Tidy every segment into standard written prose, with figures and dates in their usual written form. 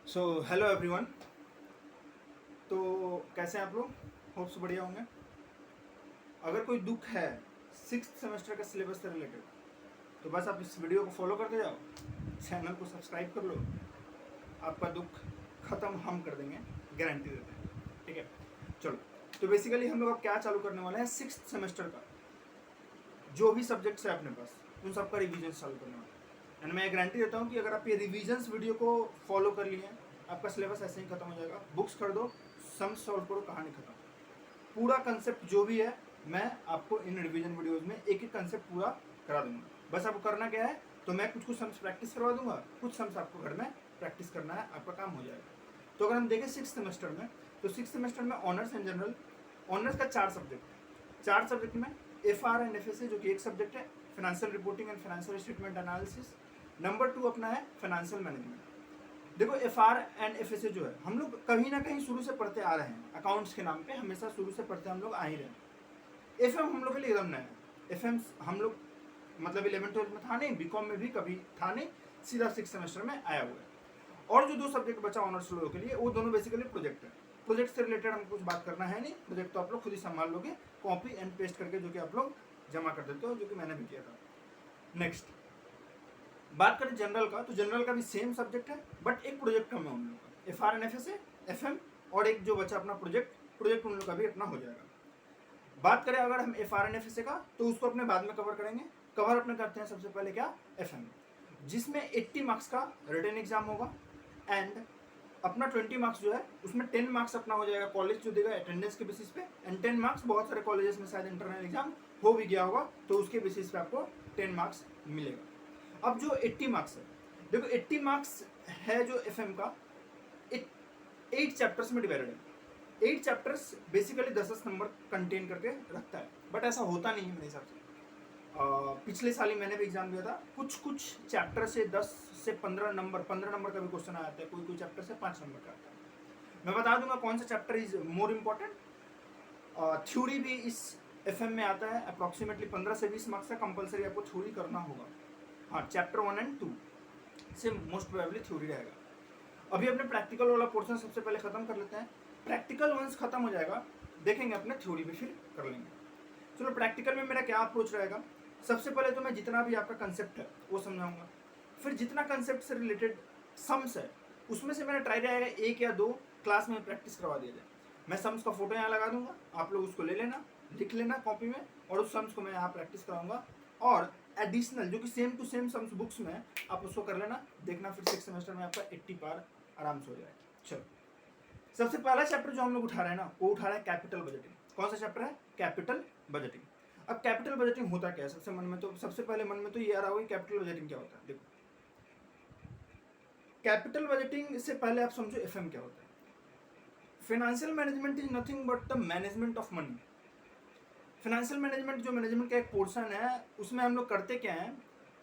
So hello everyone. तो कैसे हैं आप लोग? होप्स बढ़िया होंगे। अगर कोई दुख है सिक्स सेमेस्टर का सिलेबस से रिलेटेड तो बस आप इस वीडियो को फॉलो करते जाओ, चैनल को सब्सक्राइब कर लो, आपका दुख ख़त्म हम कर देंगे, गारंटी देते हैं। ठीक है, चलो। तो बेसिकली हम लोग अब क्या चालू करने वाले हैं, सिक्स सेमेस्टर का जो भी सब्जेक्ट्स है अपने पास उन सबका रिविजन चालू करने वाले हैं। एंड मैं गारंटी देता हूँ कि अगर आप ये रिविजन्स वीडियो को फॉलो कर लिए आपका सिलेबस ऐसे ही खत्म हो जाएगा। बुक्स खरीदो, सम सॉल्व करो, कहानी खत्म। पूरा कंसेप्ट जो भी है मैं आपको इन रिवीजन वीडियोस में एक एक कंसेप्ट पूरा करा दूंगा। बस आपको करना क्या है, तो मैं कुछ सम्स प्रैक्टिस करवा दूंगा, कुछ सम्स आपको घर में प्रैक्टिस करना है, आपका काम हो जाएगा। तो अगर हम देखें सिक्स सेमेस्टर में, तो सिक्स सेमेस्टर में ऑनर्स एंड जनरल, ऑनर्स का 4 सब्जेक्ट है। 4 सब्जेक्ट में FR एंड FSA जो कि एक सब्जेक्ट है, financial reporting and financial statement analysis. Number 2 अपना है फाइनेंशियल मैनेजमेंट। देखो FR एंड FSA जो है हम लोग कहीं ना कहीं शुरू से पढ़ते आ रहे हैं, अकाउंट्स के नाम पे हमेशा शुरू से पढ़ते हम लोग आ ही रहे हैं। FM हम लोग के लिए एकदम नया है। FM हम लोग मतलब 11th-12th में था नहीं, BCom में भी कभी था नहीं, सीधा सिक्स सेमेस्टर में आया हुआ है। और जो 2 सब्जेक्ट बचा ऑनर्स लोगों के लिए वो दोनों बेसिकली प्रोजेक्ट है। प्रोजेक्ट से रिलेटेड हमको कुछ बात करना है नहीं, प्रोजेक्ट तो आप लोग खुद ही संभाल लोगे कॉपी एंड पेस्ट करके, जो कि आप लोग जमा कर देते हो, जो कि मैंने भी किया था। नेक्स्ट बात करें जनरल का, तो जनरल का भी सेम सब्जेक्ट है बट एक प्रोजेक्ट कम है उन लोगों का, FR एंड FSA, FM और एक जो बचा अपना प्रोजेक्ट उन लोग का भी अपना हो जाएगा। बात करें अगर हम FR एंड FSA का, तो उसको अपने बाद में कवर करेंगे। कवर अपने करते हैं सबसे पहले क्या, FM, जिसमें 80 मार्क्स का रिटन एग्जाम होगा एंड अपना 20 मार्क्स जो है उसमें 10 मार्क्स अपना हो जाएगा कॉलेज जो देगा अटेंडेंस के बेसिस पे, एंड 10 मार्क्स बहुत सारे कॉलेजेस में शायद इंटरनल एग्जाम हो भी गया होगा तो उसके बेसिस पे आपको 10 मार्क्स मिलेगा। अब जो 80 मार्क्स है, देखो 80 मार्क्स है जो FM का 8 चैप्टर्स में डिवाइडेड है। 8 चैप्टर्स बेसिकली 10 नंबर कंटेन करके रखता है, बट ऐसा होता नहीं है मेरे हिसाब से। पिछले साल ही मैंने भी एग्जाम दिया था, कुछ चैप्टर से 10 से 15 नंबर, 15 नंबर का भी क्वेश्चन आता है, कोई चैप्टर से 5 नंबर का आता है। मैं बता दूंगा कौन सा chapter is more important. Theory भी इस FM में आता है, अप्रॉक्सीमेटली 15 से 20 मार्क्स का कंपलसरी आपको थ्योरी करना होगा। हाँ, चैप्टर 1 एंड 2 से मोस्ट प्रोबेबली थ्योरी रहेगा। अभी अपने प्रैक्टिकल वाला पोर्शन सबसे पहले खत्म कर लेते हैं। प्रैक्टिकल वंस खत्म हो जाएगा देखेंगे अपने थ्योरी भी फिर कर लेंगे। चलो, प्रैक्टिकल में मेरा क्या अप्रोच रहेगा, सबसे पहले तो मैं जितना भी आपका कंसेप्ट है वो समझाऊंगा, फिर जितना कंसेप्ट से रिलेटेड सम्स है उसमें से मेरा ट्राई रहेगा 1 या 2 क्लास में प्रैक्टिस करवा दिया जाए। मैं सम्स का फोटो यहाँ लगा दूंगा, आप लोग उसको ले लेना, लिख लेना कॉपी में, और उस सम्स को मैं यहाँ प्रैक्टिस कराऊंगा। और एडिशनल जो कि same to same sums books में आप उसको कर लेना, देखना फिर 6 सेमेस्टर में आपका 80 पार आराम से हो जाएगा। चलो, सबसे पहला चैप्टर जो हम लोग उठा रहे हैं ना, वो उठा रहे हैं कैपिटल बजटिंग। कौन सा चैप्टर है, कैपिटल बजटिंग। अब कैपिटल बजटिंग होता क्या है, सबसे पहले मन में तो ये आ रहा होगा कि कैपिटल बजटिंग क्या होता है। देखो, कैपिटल बजटिंग से पहले आप समझो FM क्या होता है। Financial management is nothing but the management of money. Financial management जो मैनेजमेंट का एक पोर्शन है, उसमें हम लोग करते क्या है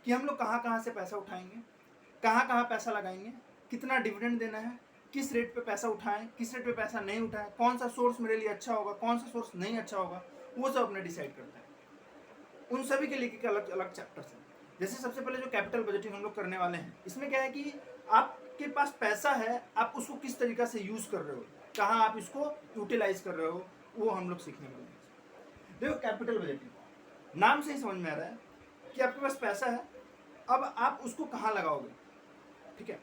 कि हम लोग कहाँ कहाँ से पैसा उठाएंगे, कहाँ कहाँ पैसा लगाएंगे, कितना डिविडेंड देना है, किस रेट पे पैसा उठाएं, किस रेट पे पैसा नहीं उठाएं, कौन सा सोर्स मेरे लिए अच्छा होगा, कौन सा सोर्स नहीं अच्छा होगा, वो सब अपने डिसाइड करते हैं। उन सभी के लिए अलग अलग चैप्टर्स हैं। जैसे सबसे पहले जो कैपिटल बजटिंग हम लोग करने वाले हैं, इसमें क्या है कि आपके पास पैसा है, आप उसको किस तरीका से यूज कर रहे हो, कहाँ आप इसको यूटिलाइज कर रहे हो, वो हम लोग सीखने वाले हैं। देखो, कैपिटल बजटिंग नाम से ही समझ में आ रहा है कि आपके पास पैसा है, अब आप उसको कहाँ लगाओगे। ठीक है,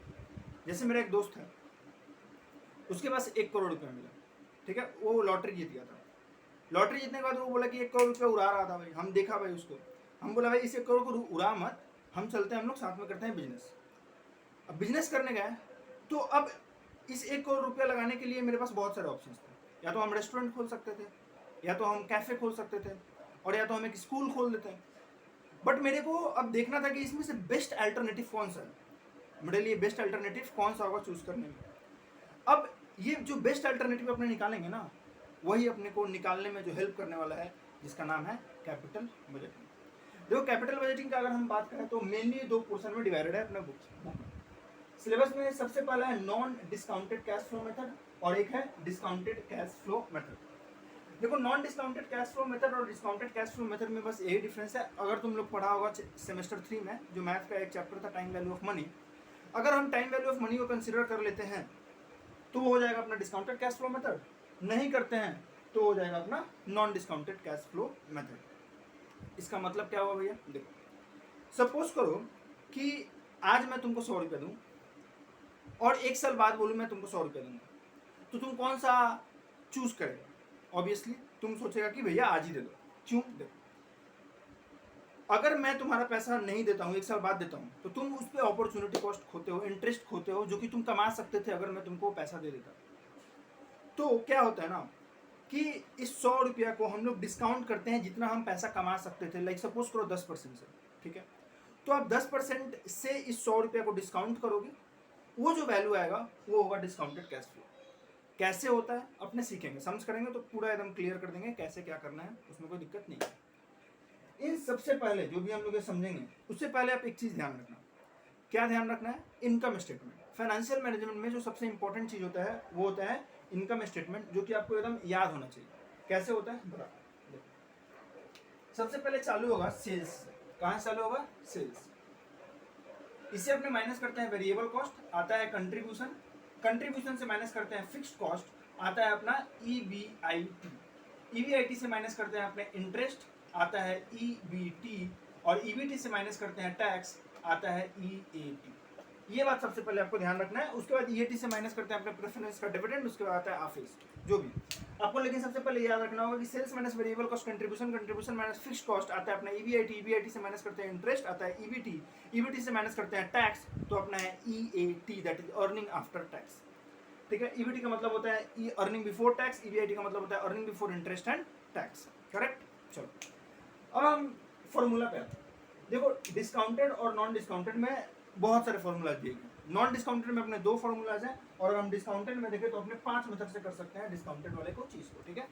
जैसे मेरा एक दोस्त है, उसके पास 1 करोड़ रुपया मिला, ठीक है, वो लॉटरी जीत गया था। लॉटरी जीतने के बाद वो बोला कि 1 करोड़ रुपया उड़ा रहा था भाई, हम देखा भाई उसको, हम बोला भाई इस 1 करोड़ को उड़ा मत, हम चलते हैं, हम लोग साथ में करते हैं बिजनेस। अब बिजनेस करने गए तो अब इस 1 करोड़ रुपया लगाने के लिए मेरे पास बहुत सारे ऑप्शंस थे। या तो हम रेस्टोरेंट खोल सकते थे, या तो हम कैफे खोल सकते थे, और या तो हम एक स्कूल खोल देते हैं। बट मेरे को अब देखना था कि इसमें से बेस्ट अल्टरनेटिव कौन सा है, मेरे लिए बेस्ट अल्टरनेटिव कौन सा होगा चूज करने में। अब ये जो बेस्ट अल्टरनेटिव अपने निकालेंगे ना, वही अपने को निकालने में जो हेल्प करने वाला है, जिसका नाम है कैपिटल बजटिंग। देखो, कैपिटल बजटिंग का अगर हम बात करें तो मेनली 2 पोर्शन में डिवाइडेड है अपना बुक। सिलेबस में सबसे पहला है non discounted cash flow method और एक है डिस्काउंटेड कैश फ्लो मेथड। देखो, non discounted cash flow method और डिस्काउंटेड कैश फ्लो मेथड में बस यही डिफरेंस है। अगर तुम लोग पढ़ा होगा सेमेस्टर 3 में जो मैथ का एक चैप्टर था, टाइम वैल्यू ऑफ मनी, अगर हम टाइम वैल्यू ऑफ मनी को कंसिडर कर लेते हैं तो वो हो जाएगा अपना डिस्काउंटेड कैश फ्लो मेथड, नहीं करते हैं तो हो जाएगा अपना non discounted cash flow method. इसका मतलब क्या हुआ भैया, देखो सपोज करो कि आज मैं तुमको 100 रुपये दूं और 1 साल बाद बोलूं मैं तुमको 100 रुपये दूंगा, तो तुम कौन सा चूज करेगा? ऑब्वियसली तुम सोचेगा कि भैया आज ही दे दो। क्यों? देखो अगर मैं तुम्हारा पैसा नहीं देता हूँ, 1 साल बाद देता हूँ, तो तुम उस पर अपॉर्चुनिटी कॉस्ट खोते हो, इंटरेस्ट खोते हो, जो कि तुम कमा सकते थे अगर मैं तुमको पैसा दे देता। तो क्या होता है ना कि इस 100 रुपया को हम लोग डिस्काउंट करते हैं जितना हम पैसा कमा सकते थे। लाइक सपोज करो 10% से, ठीक है, तो आप 10% से इस 100 रुपया को डिस्काउंट करोगे, वो जो वैल्यू आएगा वो होगा डिस्काउंटेड कैश फ्लो। कैसे होता है अपने सीखेंगे, समझ करेंगे तो पूरा एकदम क्लियर कर देंगे कैसे क्या करना है, उसमें कोई दिक्कत नहीं है। इन सबसे पहले जो भी हम लोग समझेंगे उससे पहले आप एक चीज ध्यान रखना। क्या ध्यान रखना है? Income statement. फाइनेंशियल मैनेजमेंट में जो सबसे इंपॉर्टेंट चीज होता है वो होता है इनकम स्टेटमेंट, जो कि आपको एकदम याद होना चाहिए। कैसे होता है बता, सबसे पहले चालू होगा सेल्स। कहाँ चालू होगा? सेल्स। इससे अपने माइनस करते हैं वेरिएबल कॉस्ट, आता है कंट्रीब्यूशन, कंट्रीब्यूशन से माइनस करते हैं फिक्स्ड कॉस्ट, आता है अपना EBIT, EBIT से माइनस करते हैं अपने इंटरेस्ट, आता है EBT, और EBT से माइनस करते हैं टैक्स, आता है EAT। ये बात सबसे पहले आपको ध्यान रखना है। उसके बाद EAT से माइनस करते हैं अपने प्रेफरेंस का डिविडेंड, उसके बाद आता है ऑफिस जो भी आपको। लेकिन सबसे पहले याद रखना होगा कि sales minus variable cost contribution, contribution minus fixed cost, आता है अपना EBIT, EBIT से माइनस करते हैं इंटरेस्ट, आता है EBT, EBT से माइनस करते हैं टैक्स, तो अपना है EAT, that is earning after tax. ठीक है, EBT का मतलब होता है अर्निंग बिफोर टैक्स, EBIT का मतलब होता है earning before interest and tax. Correct. चलो अब हम फॉर्मूला पे आते हैं। देखो डिस्काउंटेड और नॉन डिस्काउंटेड में बहुत सारे फॉर्मूलाज दिए गए। नॉन डिस्काउंटेड में अपने 2 फॉर्मूलाज हैं, और हम डिस्काउंटेड में देखें तो अपने 5 मेथड से कर सकते हैं डिस्काउंटेड वाले को चीज को। ठीक है,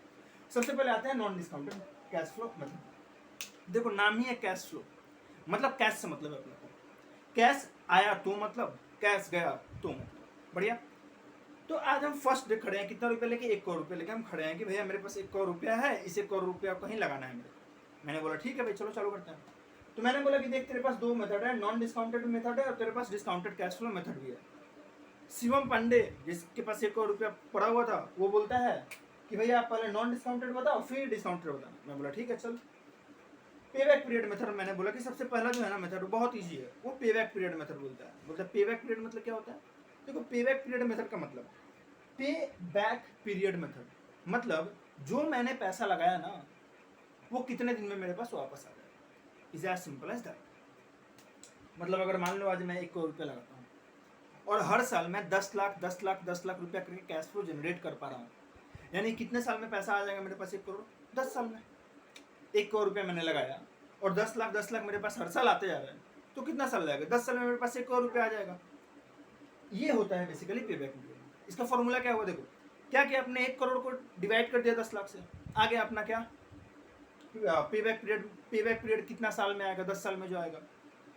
सबसे पहले आते हैं non discounted cash flow method. देखो नाम ही है कैश फ्लो, मतलब कैश से मतलब है अपने को। कैश आया तो मतलब, कैश गया तो मतलब। बढ़िया। तो आज हम फर्स्ट डे खड़े हैं, कितना रुपया लेके? 1 करोड़ रुपया लेके हम खड़े हैं कि भैया मेरे पास 1 करोड़ रुपया है, इस 1 करोड़ रुपया कहीं लगाना है मेरे। मैंने बोला ठीक है भाई चलो चालू करते हैं। तो मैंने बोला कि देख तेरे पास 2 मेथड है, नॉन डिस्काउंटेड मेथड है और तेरे पास डिस्काउंटेड कैश फ्लो मेथड भी है। शिवम पांडे जिसके पास 1 करोड़ रुपया पड़ा हुआ था वो बोलता है कि भैया आप पहले नॉन डिस्काउंटेड बताओ फिर डिस्काउंटेड बताना। मैं बोला ठीक है चल। पे बैक पीरियड मेथड मैंने बोला कि सबसे पहला जो है ना मेथड बहुत ईजी है, वो पे बैक पीरियड मेथड बोलता है। बोलता है पे बैक पीरियड मतलब क्या होता है? देखो पे बैक पीरियड मेथड का मतलब, पे बैक पीरियड मेथड मतलब जो मैंने पैसा लगाया ना वो कितने दिन में मेरे पास वापस आ जाए। Is as simple as that. मतलब अगर मान लो आज मैं 1 करोड़ रुपया लगाता हूँ और हर साल मैं 10 लाख रुपया करके कैश फ्लो जनरेट कर पा रहा हूँ, यानी कितने साल में पैसा आ जाएगा मेरे पास 1 करोड़? 10 साल में। 1 करोड़ रुपया मैंने लगाया और 10 लाख मेरे पास हर साल आते जा रहे हैं, तो कितना साल जाएगा? 10 साल में मेरे पास 1 करोड़ रुपया आ जाएगा। ये होता है बेसिकली पे बैक पीरियड। इसका फॉर्मूला क्या हुआ? देखो क्या किया अपने 1 करोड़ को डिवाइड कर दिया 10 लाख से, आ गया अपना क्या पे बैक पीरियड। पे बैक पीरियड कितना साल में आएगा? 10 साल में जो आएगा।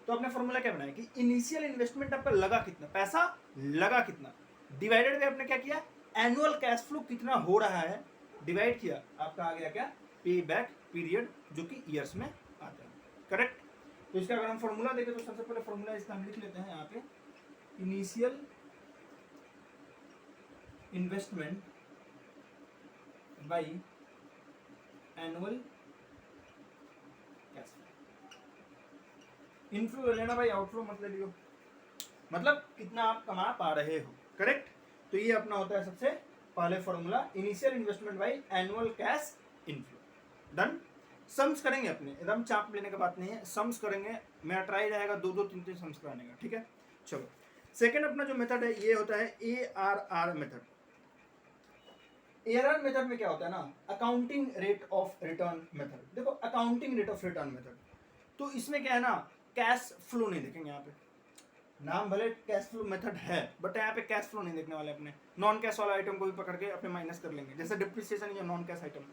तो आपने फॉर्मूला क्या बनाया कि इनिशियल इन्वेस्टमेंट आपका लगा कितना, पैसा लगा कितना, डिवाइडेड बाय आपने क्या किया एनुअल कैश फ्लो कितना हो रहा है, डिवाइड किया, आपका आ गया क्या पे बैक पीरियड, जो कि ईयर्स में आता है। करेक्ट। तो इसका अगर हम फॉर्मूला देखें तो सबसे पहले फॉर्मूला इसका हम लिख लेते हैं यहाँ पे, initial investment by annual cash flow. Inflow लेना भाई, आउटफ्लो मत ले लियो, मतलब कितना आप कमा पा रहे हो। करेक्ट। तो ये अपना होता है सबसे पहले formula, initial investment by annual cash inflow. Done. Sums करेंगे अपने, एकदम चाप लेने का बात नहीं है, सम्स करेंगे। मेरा ट्राई रहेगा 2 3 सम्स कराने का। ठीक है। चलो सेकेंड अपना जो मेथड है ये होता है ARR मेथड। ARR मेथड में क्या होता है ना, accounting rate of return method. देखो accounting rate of return method, तो इसमें क्या है ना, कैश फ्लो नहीं देखेंगे यहाँ पे। नाम भले कैश फ्लो मेथड है बट यहाँ पे कैश फ्लो नहीं देखने वाले, अपने नॉन कैश वाला आइटम को भी पकड़ के अपने माइनस कर लेंगे। जैसे डिप्रिसिएशन या नॉन कैश आइटम,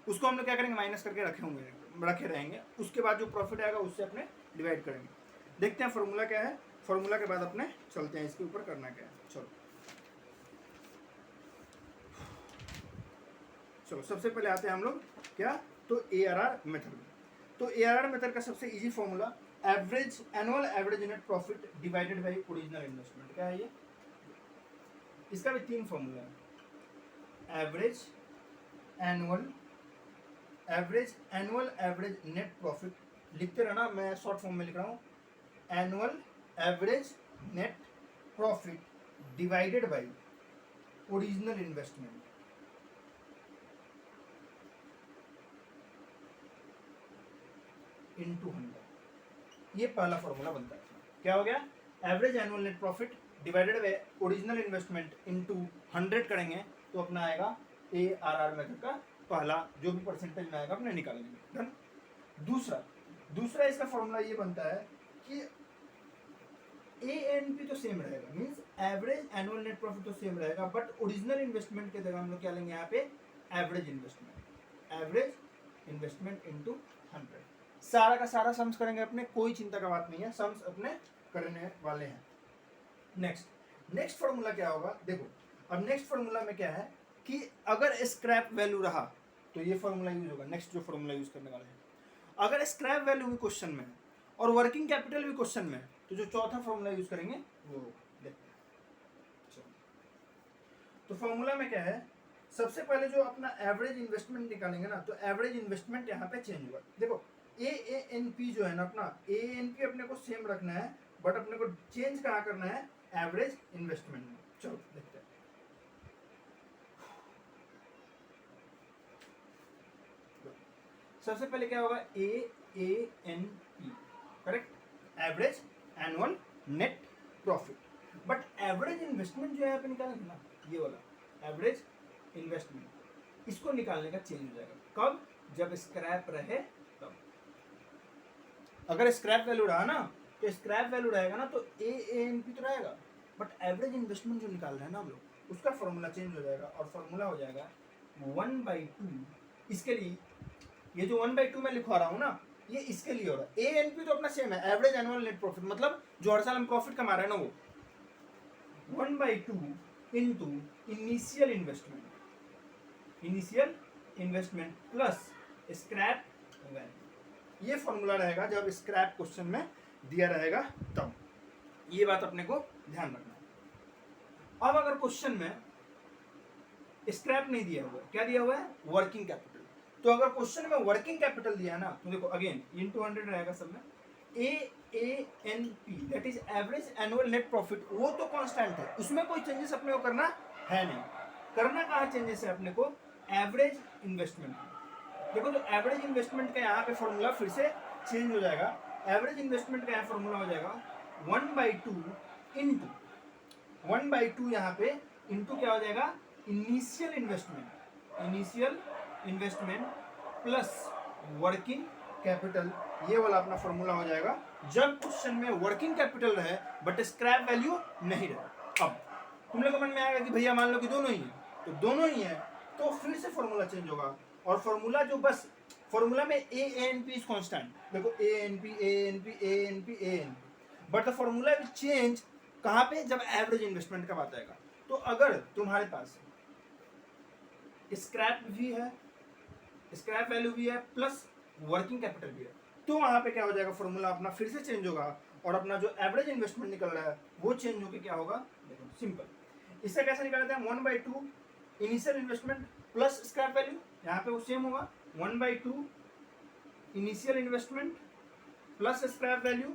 उसको हम लोग क्या करेंगे, माइनस करके रखे रहेंगे। उसके बाद जो प्रॉफिट आएगा उससे अपने डिवाइड करेंगे। देखते हैं फॉर्मूला क्या है, फॉर्मूला के बाद अपने चलते हैं इसके ऊपर करना क्या है। चलो सबसे पहले आते हैं हम लोग क्या, तो ARR मेथड। तो ARR मेथड का सबसे easy formula average annual average net profit divided by original investment. क्या है ये? इसका भी 3 फॉर्मूला है। Average annual average net profit, लिखते रहना, मैं शॉर्ट फॉर्म में लिख रहा हूँ। Annual average net profit divided by original investment into 100। ये पहला फॉर्मूला बनता है। क्या हो गया? Average annual net profit divided by original investment into 100 करेंगे तो अपना आएगा ARR मेथड का पहला जो भी परसेंटेज में आएगा अपने निकालेंगे। डन। दूसरा इसका फॉर्मूला ये बनता है कि ANP तो सेम रहेगा, means average annual net profit तो सेम रहेगा, बट ओरिजिनल इन्वेस्टमेंट के जगह हम लोग क्या लेंगे यहाँ पे? Average investment into 100। सारा का सारा सम्स करेंगे अपने, कोई चिंता का बात नहीं है, सम्स अपने करने वाले हैं। नेक्स्ट फॉर्मूला क्या होगा? देखो अब नेक्स्ट फॉर्मूला में क्या है कि अगर स्क्रैप वैल्यू रहा तो ये फॉर्मूला यूज होगा। नेक्स्ट जो फॉर्मूला यूज करने वाले हैं, अगर स्क्रैप वैल्यू भी क्वेश्चन में और वर्किंग कैपिटल भी क्वेश्चन में, तो जो चौथा फॉर्मूला यूज करेंगे वो देखते हैं। तो फॉर्मूला में क्या है? सबसे पहले जो अपना एवरेज इन्वेस्टमेंट निकालेंगे ना, तो एवरेज इन्वेस्टमेंट यहाँ पे चेंज होगा। देखो AANP जो है ना, अपना AANP अपने को सेम रखना है, बट अपने को चेंज कहाँ करना है? एवरेज इन्वेस्टमेंट में। चलो देखते हैं। सबसे पहले क्या होगा? AANP, correct, average annual net profit. But average investment जो है यहाँ पे निकालेंगे ना, ये वाला एवरेज इन्वेस्टमेंट, इसको निकालने का चेंज हो जाएगा। कब? जब स्क्रैप रहे तब। अगर स्क्रैप वैल्यू रहा ना, तो स्क्रैप वैल्यू रहेगा ना तो AANP तो रहेगा, बट एवरेज इन्वेस्टमेंट जो निकाल रहे हैं ना हम लोग, उसका फॉर्मूला चेंज हो जाएगा और फॉर्मूला हो जाएगा 1/2। इसके लिए ये जो 1/2 मैं लिखवा रहा हूँ ना, ये इसके लिए हो रहा है। ANP तो अपना सेम है, एवरेज एनुअल नेट प्रॉफिट, मतलब जो हर साल हम प्रॉफिट कमा रहे हैं ना, वो 1/2 into initial investment plus scrap value. ये फॉर्मूला रहेगा जब स्क्रैप क्वेश्चन में दिया रहेगा तब। ये बात अपने को ध्यान रखना है। अब अगर क्वेश्चन में स्क्रैप नहीं दिया हुआ, क्या दिया हुआ है? Working capital. तो अगर क्वेश्चन में वर्किंग कैपिटल दिया है ना, तो देखो अगेन इनटू 100 रहेगा सब में। AANP that is average annual net profit, वो तो कांस्टेंट है, उसमें कोई चेंजेस अपने को करना है नहीं। करना कहाँ चेंजेस है अपने को? Average investment. देखो तो एवरेज इन्वेस्टमेंट का यहाँ पे फॉर्मूला फिर से चेंज हो जाएगा। एवरेज इन्वेस्टमेंट का यहाँ फॉर्मूला हो जाएगा 1/2 इनटू 1/2 यहाँ पे इनटू क्या हो जाएगा? Initial investment plus working capital. ये वाला अपना फॉर्मूला हो जाएगा जब क्वेश्चन में वर्किंग कैपिटल रहे बट स्क्रैप वैल्यू नहीं रहे। अब तुम लोग को मन में आएगा कि भैया मान लो कि दोनों ही है, तो दोनों ही है तो फिर से फॉर्मूला चेंज होगा। और फॉर्मूला जो बस फॉर्मूला में ANP इज कांस्टेंट। देखो ANP but the formula will change कहाँ पे? जब एवरेज इन्वेस्टमेंट का बात आएगा। तो अगर तुम्हारे पास स्क्रैप भी है, स्क्रैप वैल्यू भी है प्लस वर्किंग कैपिटल भी है, तो वहां पे क्या हो जाएगा? फॉर्मूला अपना फिर से चेंज होगा और अपना जो एवरेज इन्वेस्टमेंट निकल रहा है वो चेंज होकर क्या होगा? देखो सिंपल, इससे कैसे निकालते हैं? 1/2 initial investment plus scrap value, यहाँ पे वो सेम होगा 1/2 initial investment plus scrap value.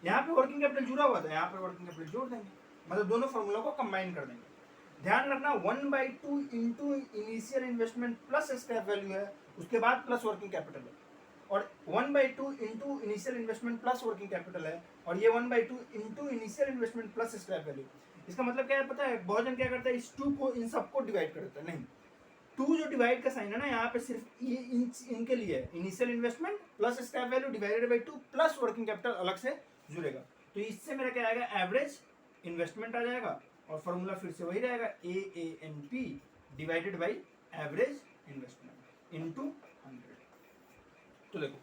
यहाँ पे वर्किंग कैपिटल जुड़ा हुआ था, यहाँ पे वर्किंग कैपिटल जोड़ देंगे, मतलब दोनों फॉर्मूला को कंबाइन कर देंगे। ध्यान रखना 1/2 into initial investment plus scrap value है, उसके बाद प्लस वर्किंग कैपिटल है, और 1/2 into initial investment plus working capital है, और ये 1/2 into initial investment plus scrap value. इसका मतलब क्या है पता है? बहुत जन क्या करता है, इस 2 को इन सबको डिवाइड कर देता है। नहीं, 2 जो डिवाइड का साइन है ना, यहाँ पे सिर्फ ये इनके लिए है, initial investment plus scrap value divided by 2 plus working capital अलग से जुड़ेगा। तो इससे मेरा क्या आएगा? एवरेज इन्वेस्टमेंट आ जाएगा, और फॉर्मूला फिर से वही रहेगा AANP divided by average investment into 100। तो देखो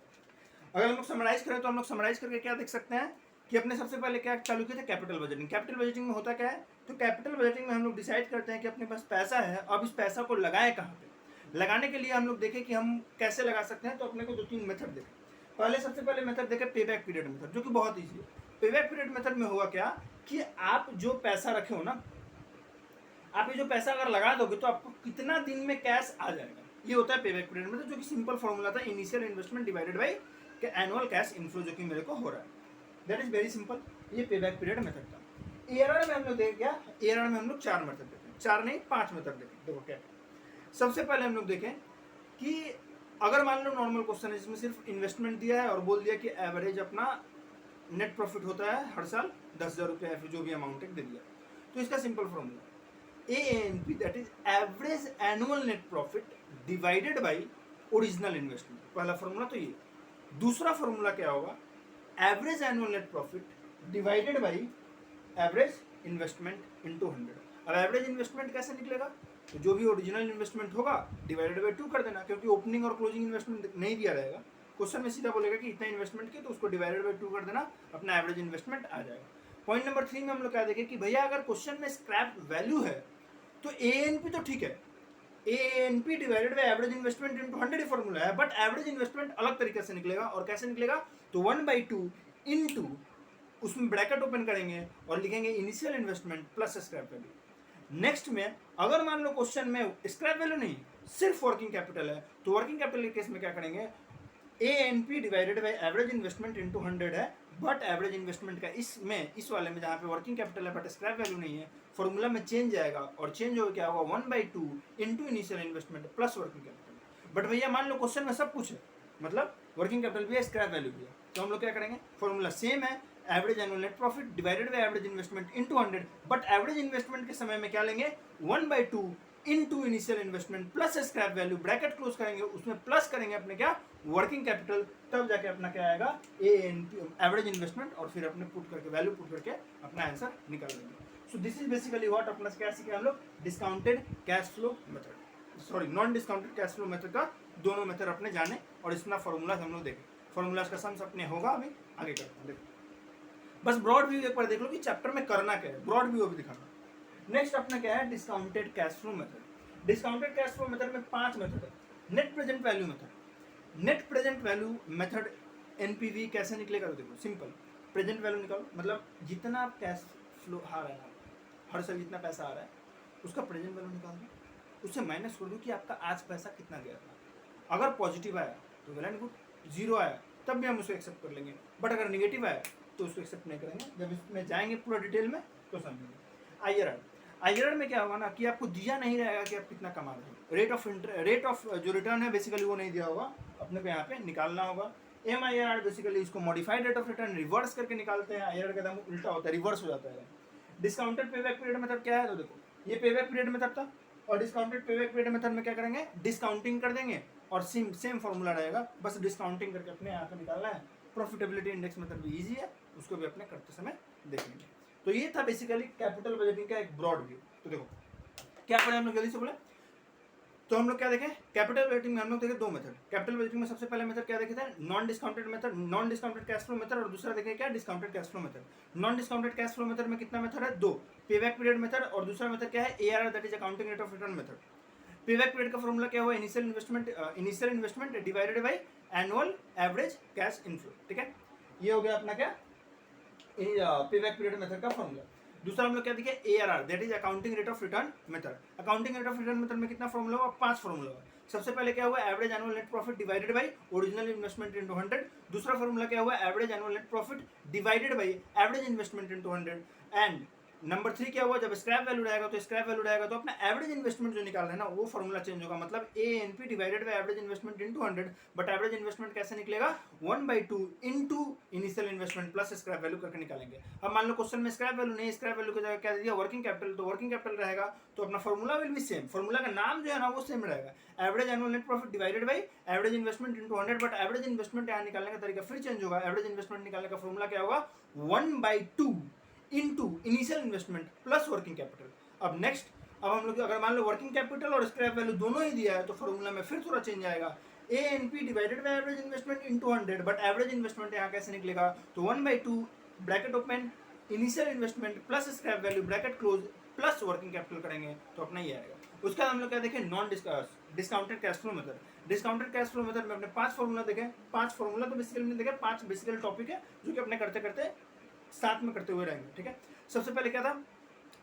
अगर हम लोग समराइज करें तो हम लोग समराइज करके क्या देख सकते हैं कि अपने सबसे पहले क्या चालू किया था? Capital budgeting. कैपिटल बजटिंग में होता क्या है? तो कैपिटल बजटिंग में हम लोग डिसाइड करते हैं कि अपने पास पैसा है, अब इस पैसा को लगाएं कहाँ पे। लगाने के लिए हम लोग देखें कि हम कैसे लगा सकते हैं, तो अपने को 2-3 मेथड देखें। सबसे पहले मेथड देखे पे बैक पीरियड मेथड, जो कि बहुत ईजी है। पे बैक पीरियड मेथड में होगा क्या कि आप जो पैसा रखे हो ना, आप ये जो पैसा अगर लगा दोगे तो आपको कितना दिन में कैश आ जाएगा, ये होता है पे बैक पीरियड मेथड, जो कि सिंपल फॉर्मूला था initial investment divided by annual cash inflow, जो कि मेरे को हो रहा है। दैट इज वेरी सिंपल, ये पे बैक पीरियड मेथड था। एआरआर में हम लोग देखें क्या, एआरआर में हम लोग 4 मेथड देखें, 4 नहीं 5 मेथड देखें। देखो क्या, सबसे पहले हम लोग देखें कि अगर मान लो नॉर्मल क्वेश्चन है जिसमें सिर्फ इन्वेस्टमेंट दिया है और बोल दिया कि एवरेज अपना नेट प्रॉफिट होता है हर साल 10,000 रुपये, या फिर जो भी अमाउंट है दे दिया, तो इसका simple formula ANP, that is average annual net profit divided by original investment. पहला फॉर्मूला तो ये। दूसरा फॉर्मूला क्या होगा, average annual net profit divided by average investment into 100। अब एवरेज इन्वेस्टमेंट कैसे निकलेगा, तो जो भी ओरिजिनल इन्वेस्टमेंट होगा डिवाइडेड बाई 2 कर देना, क्योंकि ओपनिंग और क्लोजिंग इन्वेस्टमेंट नहीं दिया रहेगा। क्वेश्चन में सीधा बोलेगा कि इतना इन्वेस्टमेंट किया तो उसको डिवाइडेड बाई 2 कर देना, अपना एवरेज इन्वेस्टमेंट आ जाएगा। पॉइंट नंबर 3 में हम लोग क्या देखें कि भैया अगर क्वेश्चन में स्क्रैप वैल्यू है तो ANP तो ठीक है, ANP divided by average investment into 100 he formula है, बट एवरेज इन्वेस्टमेंट अलग तरीके से निकलेगा। और कैसे निकलेगा, तो 1/2 इंटू, उसमें ब्रैकेट ओपन करेंगे और लिखेंगे initial investment plus scrap value. Next में अगर मान लो क्वेश्चन में स्क्रैप वैल्यू नहीं सिर्फ वर्किंग कैपिटल है, तो वर्किंग कैपिटल के केस में क्या करेंगे, ANP divided by average investment into 100 है, बट एवरेज इन्वेस्टमेंट का इस वाले में जहाँ पे वर्किंग कैपिटल है बट स्क्रैप वैल्यू नहीं है, फॉर्मूला में चेंज आएगा और चेंज हो क्या होगा 1/2 into initial investment plus working capital. But भैया मान लो क्वेश्चन में सब कुछ है, मतलब वर्किंग कैपिटल भी है स्क्रैप वैल्यू भी है, तो हम लोग क्या करेंगे, फॉर्मूला सेम है, average annual net profit divided by average investment into 100, but average investment के समय में क्या लेंगे 1/2 into initial investment plus scrap value, bracket close करेंगे, उसमें प्लस करेंगे अपने क्या वर्किंग कैपिटल, तब जाके अपना क्या आएगा ANP एवरेज इन्वेस्टमेंट, और फिर अपने पुट करके वैल्यू पुट करके अपना आंसर निकाल देंगे। So this is basically what अपना क्या सीखे हम लोग, discounted cash flow method, sorry non discounted cash flow method का दोनों मेथड अपने जाने और इसमें फॉर्मूला हम लोग देखें। फॉर्मूलाज का सम्स अपने होगा, अभी आगे करते हैं। देखो बस ब्रॉड व्यू एक बार देख लो कि चैप्टर में करना क्या है, ब्रॉड व्यू अभी दिखाना। नेक्स्ट अपना क्या है, discounted cash flow method. Discounted cash flow method में 5 मेथड है। Net present value method, net present value method NPV कैसे निकलेगा, तो देखो सिंपल, प्रेजेंट वैल्यू निकालो, मतलब जितना आप कैश फ्लो आ रहा है हर साल जितना पैसा आ रहा है उसका प्रेजेंट वैल्यू निकाल दो, उससे माइनस कर दो कि आपका आज पैसा कितना गया था। अगर पॉजिटिव आया तो वेल एंड गुड, 0 आया तब भी हम उसको एक्सेप्ट कर लेंगे, बट अगर निगेटिव आया तो उसको एक्सेप्ट नहीं करेंगे। जब इसमें जाएंगे पूरा डिटेल में तो समझेंगे। IRR में क्या होगा ना कि आपको दिया नहीं रहेगा कि आप कितना कमा रहे हो, रेट ऑफ जो रिटर्न है बेसिकली वो नहीं दिया होगा, अपने को यहाँ पे निकालना होगा। MIRR बेसिकली इसको modified rate of return reverse करके निकालते हैं, IRR का दाम उल्टा होता है, रिवर्स हो जाता है। Discounted pay back period method क्या है, तो देखो ये पे बैक पीरियड मेथड था, और discounted pay back period method में क्या करेंगे, डिस्काउंटिंग कर देंगे और सेम फॉर्मूला रहेगा, बस डिस्काउंटिंग करके अपने यहाँ पे निकालना है। प्रॉफिटेबिलिटी इंडेक्स मेथड भी इजी है, उसको भी अपने करते समय देखेंगे। तो ये था बेसिकली कैपिटल बजटिंग का एक ब्रॉड व्यू। तो देखो क्या पढ़े हम लोग, जल्दी से बोले तो हम लोग क्या देखें, कैपिटल बजटिंग में हम लोग देखे 2 मेथड। कैपिटल बजटिंग में सबसे पहले मेथड क्या देखे थे, non discounted method, non discounted cash flow method, और दूसरा देखे क्या discounted cash flow method. Non discounted cash flow method में कितना मेथड है, 2, पे बैक पीरियड मेथड, और दूसरा मेथड क्या है ARR, that is accounting rate of return method. पे बैक पीरियड का फॉर्मूला क्या हुआ, initial investment divided by annual average cash inflow, ठीक है। ये हो गया अपना क्या पे बैक पीरियड मेथड का फॉर्मूला। दूसरा हम लोग क्या देखिए ARR, that is accounting rate of return method. Accounting rate of return method में कितना फॉर्मूला हुआ, 5 फॉर्मूला हुआ। सबसे पहले क्या हुआ, average annual net profit divided by original investment into 100। दूसरा फॉर्मूला क्या हुआ, average annual net profit divided by average investment into 100। And number 3 क्या हुआ, जब स्क्रैप वैल्यू रहेगा तो स्क्रैप वैल्यू रहेगा तो अपना एवरेज इन्वेस्टमेंट जो निकाल रहे हैं ना वो फॉर्मूला चेंज होगा, मतलब ANP divided by average investment into 100, but average investment कैसे निकलेगा 1/2 into initial investment plus scrap value करके निकालेंगे। अब मान लो क्वेश्चन में स्क्रैप वैल्यू नहीं, स्क्रैप वैल्यू की जगह क्या दिया वर्किंग कैपिटल, तो वर्किंग कैपिटल रहेगा तो अपना formula will be same, formula का नाम जो है ना वो सेम रहेगा, average annual net profit divided by average investment into 100, but average investment यहाँ निकालने का तरीका फिर चेंज होगा। एवरेज इन्वेस्टमेंट निकालने का फॉर्मूला क्या होगा 1/2 into initial investment plus working capital. अब नेक्स्ट, अब हम लोग अगर मान लो वर्किंग कैपिटल और स्क्रैप वैल्यू दोनों ही दिया है तो फॉर्मूला में फिर थोड़ा चेंज आएगा, ANP divided by average investment into 100, but average investment यहाँ कैसे निकलेगा, तो 1/2 bracket open initial investment plus scrap value bracket close plus working capital करेंगे तो अपना ये आएगा। उसके बाद हम लोग क्या देखें, non discounted cash flow method. Discounted cash flow method में अपने 5 फॉर्मूला देखे। 5 फॉर्मूला तो बेसिकली नहीं देखे, 5 बेसिकल टॉपिक है जो कि अपने करते करते साथ में करते हुए रहेंगे, ठीक है। सबसे पहले क्या था,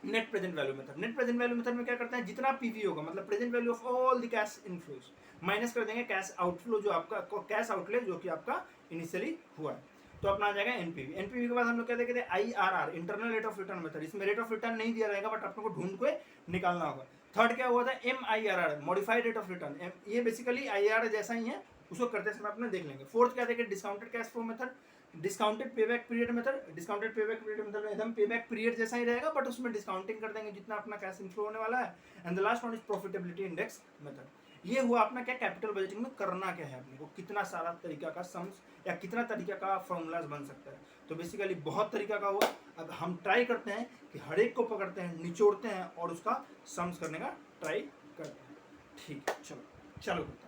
net present value method. Net present value method में क्या करते हैं, जितना पीवी होगा मतलब present value of all the cash inflows minus कर देंगे कैश आउटफ्लो, जो आपका कैश आउटले जो कि आपका इनिशियली हुआ है, तो अपना आ जाएगा एनपीवी। एनपीवी के बाद हम लोग क्या देखे थे, IRR, internal rate of return method. इसमें रेट ऑफ रिटर्न नहीं दिया रहेगा बट आपको ढूंढ के निकालना होगा। थर्ड क्या हुआ था, MIRR, modified rate of return. ये बेसिकली आईआरआर जैसा ही है, उसको करते समय अपने देख लेंगे। फोर्थ क्या देखे, discounted cash flow method, discounted payback period method. Discounted payback period method में एकदम पेबैक पीरियड जैसा ही रहेगा बट उसमें डिस्काउंटिंग कर देंगे जितना अपना कैश इनफ्लो होने वाला है। And the last one is profitability index method. ये हुआ अपना क्या, कैपिटल बजटिंग में करना क्या है अपने को, कितना सारा तरीका का सम्स या कितना तरीका का फॉर्मूलाज बन सकता है। तो बेसिकली बहुत तरीका का हुआ। अब हम ट्राई करते हैं कि हर एक को पकड़ते हैं, निचोड़ते हैं और उसका सम्स करने का ट्राई करते हैं, ठीक है। चलो चलो।